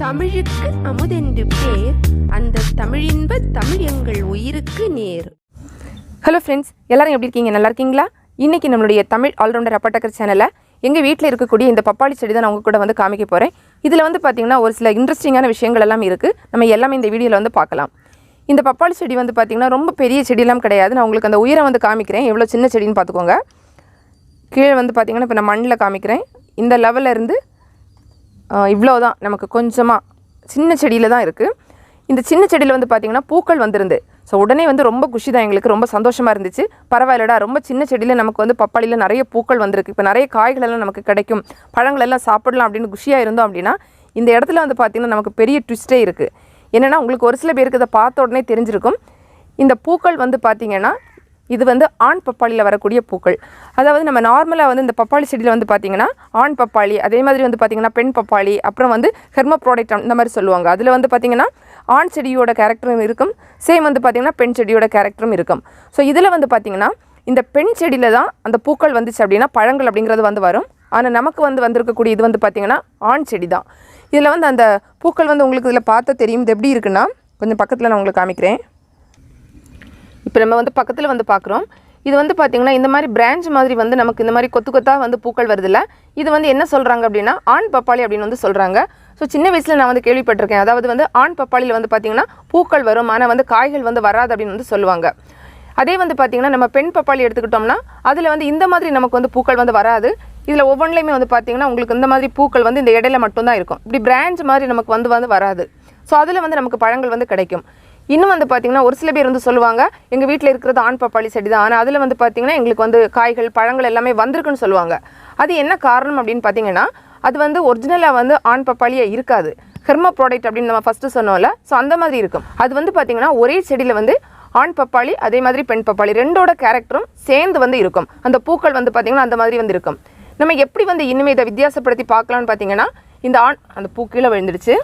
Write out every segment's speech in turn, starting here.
தமிழுக்கு அமுதென்று பேர், அந்த தமிழின்ப தமிழ் எங்கள் உயிருக்கு நேர். ஹலோ ஃப்ரெண்ட்ஸ், எல்லாரும் எப்படி இருக்கீங்க? நல்லா இருக்கீங்களா? இன்றைக்கி நம்மளுடைய தமிழ் ஆல்ரவுண்டர் அப்பட்டக்கர் சேனலில் எங்கள் வீட்டில் இருக்கக்கூடிய இந்த பப்பாளி செடி தான் நான் உங்கள் கூட வந்து காமிக்க போகிறேன். இதில் வந்து பார்த்திங்கன்னா ஒரு சில இன்ட்ரெஸ்டிங்கான விஷயங்கள் எல்லாம் இருக்குது. நம்ம எல்லாமே இந்த வீடியோவில் வந்து பார்க்கலாம். இந்த பப்பாளி செடி வந்து பார்த்திங்கன்னா ரொம்ப பெரிய செடியெல்லாம் கிடையாது. நான் உங்களுக்கு அந்த உயரம் வந்து காமிக்கிறேன், எவ்வளோ சின்ன செடின்னு பார்த்துக்கோங்க. கீழே வந்து பார்த்திங்கன்னா இப்போ நான் மண்ணில் காமிக்கிறேன். இந்த லெவலில் இருந்து இவ்வளோ தான், நமக்கு கொஞ்சமாக சின்ன செடியில் தான் இருக்குது. இந்த சின்ன செடியில் வந்து பார்த்திங்கன்னா பூக்கள் வந்துருந்து. ஸோ உடனே வந்து ரொம்ப குஷி தான், எங்களுக்கு ரொம்ப சந்தோஷமாக இருந்துச்சு. பரவாயில்லடா, ரொம்ப சின்ன செடியில் நமக்கு வந்து பப்பாளியில் நிறைய பூக்கள் வந்திருக்கு, இப்போ நிறைய காய்கள் எல்லாம் நமக்கு கிடைக்கும், பழங்கள் எல்லாம் சாப்பிடலாம் அப்படின்னு குஷியாக இருந்தோம். அப்படின்னா இந்த இடத்துல வந்து பார்த்திங்கன்னா நமக்கு பெரிய ட்விஸ்ட்டே இருக்குது. என்னென்னா, உங்களுக்கு ஒரு சில பேருக்கு இதை பார்த்த உடனே தெரிஞ்சிருக்கும். இந்த பூக்கள் வந்து பார்த்திங்கன்னா இது வந்து ஆண் பப்பாளியில் வரக்கூடிய பூக்கள். அதாவது நம்ம நார்மலாக வந்து இந்த பப்பாளி செடியில் வந்து பார்த்திங்கன்னா ஆண் பப்பாளி, அதே மாதிரி வந்து பார்த்திங்கன்னா பெண் பப்பாளி, அப்புறம் வந்து ஹெர்மோப்ரோடைட் இந்த மாதிரி சொல்லுவாங்க. அதில் வந்து பார்த்திங்கன்னா ஆண் செடியோட கேரக்டரும் இருக்கும், சேம் வந்து பார்த்திங்கன்னா பெண் செடியோட கேரக்டரும் இருக்கும். ஸோ இதில் வந்து பார்த்திங்கன்னா இந்த பெண் செடியில் தான் அந்த பூக்கள் வந்துச்சு அப்படின்னா பழங்கள் அப்படிங்கிறது வந்து வரும். ஆனால் நமக்கு வந்து வந்திருக்கக்கூடிய இது வந்து பார்த்திங்கன்னா ஆண் செடி தான். இதில் வந்து அந்த பூக்கள் வந்து உங்களுக்கு இதில் பார்த்தா தெரியும். இது எப்படி இருக்குன்னா, கொஞ்சம் பக்கத்தில் நான் உங்களுக்கு காமிக்கிறேன். இப்போ நம்ம வந்து பக்கத்தில் வந்து பார்க்குறோம். இது வந்து பார்த்திங்கன்னா இந்த மாதிரி பிரான்ச் மாதிரி வந்து நமக்கு இந்த மாதிரி கொத்து கொத்தாக வந்து பூக்கள் வருதில்ல, இது வந்து என்ன சொல்கிறாங்க அப்படின்னா ஆண் பப்பாளி அப்படின்னு வந்து சொல்கிறாங்க. ஸோ சின்ன வயசில் நான் வந்து கேள்விப்பட்டிருக்கேன். அதாவது வந்து ஆண் பப்பாளியில் வந்து பார்த்திங்கன்னா பூக்கள் வரும், ஆனால் வந்து காய்கள் வந்து வராது அப்படின்னு வந்து சொல்லுவாங்க. அதே வந்து பார்த்திங்கன்னா நம்ம பெண் பப்பாளி எடுத்துக்கிட்டோம்னா அதில் வந்து இந்த மாதிரி நமக்கு வந்து பூக்கள் வந்து வராது. இதில் ஒவ்வொன்றிலையுமே வந்து பார்த்திங்கன்னா உங்களுக்கு இந்த மாதிரி பூக்கள் வந்து இந்த இடையில மட்டும்தான் இருக்கும். இப்படி பிரான்ச் மாதிரி நமக்கு வந்து வராது. ஸோ அதில் வந்து நமக்கு பழங்கள் வந்து கிடைக்கும். இன்னும் வந்து பார்த்திங்கன்னா ஒரு சில பேர் வந்து சொல்லுவாங்க, எங்கள் வீட்டில் இருக்கிறது ஆண் பப்பாளி செடி தான், ஆனால் அதில் வந்து பார்த்திங்கன்னா எங்களுக்கு வந்து காய்கள் பழங்கள் எல்லாமே வந்திருக்குன்னு சொல்லுவாங்க. அது என்ன காரணம் அப்படின்னு பார்த்திங்கன்னா, அது வந்து ஒரிஜினலாக வந்து ஆண் பப்பாளியாக இருக்காது, ஹெர்மோப்ரோடைட் அப்படின்னு நம்ம ஃபஸ்ட்டு சொன்னோம்ல. ஸோ அந்த மாதிரி இருக்கும். அது வந்து பார்த்திங்கன்னா ஒரே செடியில் வந்து ஆண் பப்பாளி அதே மாதிரி பெண் பப்பாளி ரெண்டோட கேரக்டரும் சேர்ந்து வந்து இருக்கும். அந்த பூக்கள் வந்து பார்த்திங்கன்னா அந்த மாதிரி வந்து இருக்கும். நம்ம எப்படி வந்து இனிமேல் இதை வித்தியாசப்படுத்தி பார்க்கலான்னு பார்த்திங்கன்னா, இந்த அந்த பூ கீழே விழுந்துடுச்சு.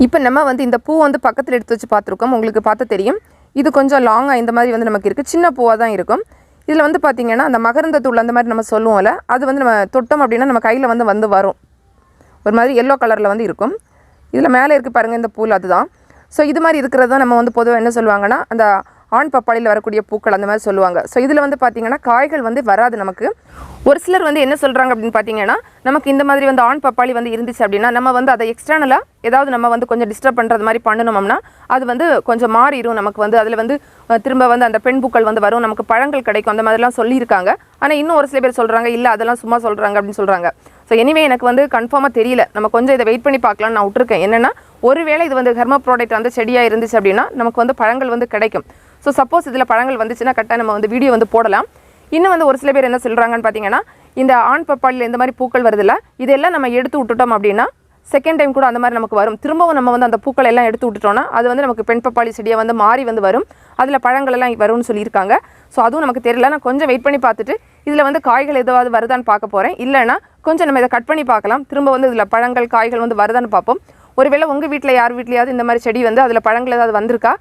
இப்போ நம்ம வந்து இந்த பூ வந்து பக்கத்தில் எடுத்து வச்சு பார்த்துருக்கோம். உங்களுக்கு பார்த்து தெரியும், இது கொஞ்சம் லாங்காக இந்த மாதிரி வந்து நமக்கு இருக்குது, சின்ன பூவாக தான் இருக்கும். இதில் வந்து பார்த்திங்கன்னா அந்த மகரந்த தூள் அந்த மாதிரி நம்ம சொல்லுவோம்ல, அது வந்து நம்ம தொட்டோம் அப்படின்னா நம்ம கையில் வந்து வரும், ஒரு மாதிரி எல்லோ கலரில் வந்து இருக்கும். இதில் மேலே இருக்குது பாருங்கள் இந்த பூவில், அதுதான். ஸோ இது மாதிரி இருக்கிறது தான் நம்ம வந்து பொதுவாக என்ன சொல்லுவாங்கன்னா அந்த ஆண் பப்பாளியில் வரக்கூடிய பூக்கள் அந்த மாதிரி சொல்லுவாங்க. ஸோ இதில் வந்து பார்த்திங்கன்னா காய்கள் வந்து வராது நமக்கு. ஒரு சிலர் வந்து என்ன சொல்கிறாங்க அப்படின்னு பார்த்தீங்கன்னா, நமக்கு இந்த மாதிரி வந்து ஆண் பப்பாளி வந்து இருந்துச்சு அப்படின்னா நம்ம வந்து அதை எக்ஸ்டர்னலாக ஏதாவது நம்ம வந்து கொஞ்சம் டிஸ்டர்ப் பண்ணுறது மாதிரி பண்ணணும்னா அது வந்து கொஞ்சம் மாறிடும். நமக்கு வந்து அதில் வந்து திரும்ப வந்து அந்த பெண் பூக்கள் வந்து வரும், நமக்கு பழங்கள் கிடைக்கும், அந்த மாதிரிலாம் சொல்லியிருக்காங்க. ஆனால் இன்னும் ஒரு சில பேர் சொல்கிறாங்க, இல்லை அதெல்லாம் சும்மா சொல்கிறாங்க அப்படின்னு சொல்கிறாங்க. ஸோ எனிவே எனக்கு வந்து கன்ஃபார்மாக தெரியல, நம்ம கொஞ்சம் இதை வெயிட் பண்ணி பார்க்கலான்னு நான் விட்டுருக்கேன். என்னென்னா, ஒருவேளை இது வந்து ஹெர்மோப்ரோடைட் அந்த செடியாக இருந்துச்சு அப்படின்னா நமக்கு வந்து பழங்கள் வந்து கிடைக்கும். ஸோ சப்போஸ் இதில் பழங்கள் வந்துச்சுன்னா கரெக்டாக நம்ம வந்து வீடியோ வந்து போடலாம். இன்னும் வந்து ஒரு சில பேர் என்ன சொல்கிறாங்கன்னு பார்த்தீங்கன்னா, இந்த ஆண் பப்பாளியில் இந்த மாதிரி பூக்கள் வருதில்ல, இதெல்லாம் நம்ம எடுத்து விட்டுட்டோம் அப்படின்னா செகண்ட் டைம் கூட அந்த மாதிரி நமக்கு வரும். திரும்பவும் நம்ம வந்து அந்த பூக்கள் எல்லாம் எடுத்து விட்டுட்டோம்னா அது வந்து நமக்கு பெண் பப்பாளி செடியை வந்து மாறி வந்து வரும், அதில் பழங்கள் எல்லாம் வரும்னு சொல்லியிருக்காங்க. ஸோ அதுவும் நமக்கு தெரியல. நான் கொஞ்சம் வெயிட் பண்ணி பார்த்துட்டு இதில் வந்து காய்கள் எதாவது வருதான்னு பார்க்க போகிறேன். இல்லைன்னா கொஞ்சம் நம்ம இதை கட் பண்ணி பார்க்கலாம், திரும்ப வந்து இதில் பழங்கள் காய்கள் வந்து வருதான்னு பார்ப்போம். ஒருவேளை உங்கள் வீட்டில் யார் வீட்லையாவது இந்த மாதிரி செடி வந்து அதில் பழங்கள் ஏதாவது வந்திருக்கா,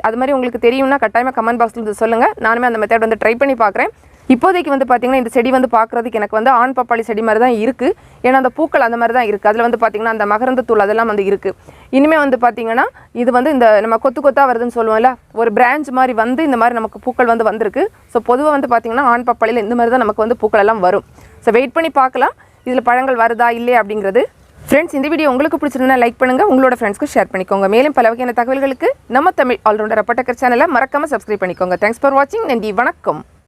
அது மாதிரி உங்களுக்கு தெரியும்னா கட்டாயமாக கமெண்ட் பாக்ஸில் வந்து சொல்லுங்கள். நானுமே அந்த மெத்தட் வந்து ட்ரை பண்ணி பார்க்குறேன். இப்போதைக்கு வந்து பார்த்திங்கன்னா இந்த செடி வந்து பார்க்குறதுக்கு எனக்கு வந்து ஆண் பப்பாளி செடி மாதிரி தான் இருக்குது. ஏன்னா அந்த பூக்கள் அந்த மாதிரி தான் இருக்குது. அதில் வந்து பார்த்திங்கன்னா அந்த மகரந்த தூள் அதெல்லாம் வந்து இருக்குது. இனிமேல் வந்து பார்த்திங்கன்னா இது வந்து இந்த நம்ம கொத்து கொத்தாக வருதுன்னு சொல்லுவோம்ல, ஒரு பிரான்ச் மாதிரி வந்து இந்த மாதிரி நமக்கு பூக்கள் வந்து வந்திருக்கு. ஸோ பொதுவாக வந்து பார்த்திங்கன்னா ஆண் பப்பாளியில் இந்த மாதிரி தான் நமக்கு வந்து பூக்கள் எல்லாம் வரும். ஸோ வெயிட் பண்ணி பார்க்கலாம் இதில் பழங்கள் வருதா இல்லையா அப்படிங்கிறது. ஃப்ரெண்ட்ஸ், இந்த வீடியோ உங்களுக்கு பிடிச்சிருந்தா லைக் பண்ணுங்கள், உங்களோட ஃப்ரெண்ட்ஸ்க்கு ஷேர் பண்ணிக்கோங்க. மேலும் பல வகையான தகவல்களுக்கு நம்ம தமிழ் ஆல்ரவுண்டர் அப்பட்டக்கர் சேனலை மறக்காமல் சப்ஸ்கிரைப் பண்ணிக்கோங்க. தேங்க்ஸ் ஃபார் வாட்சிங். நன்றி, வணக்கம்.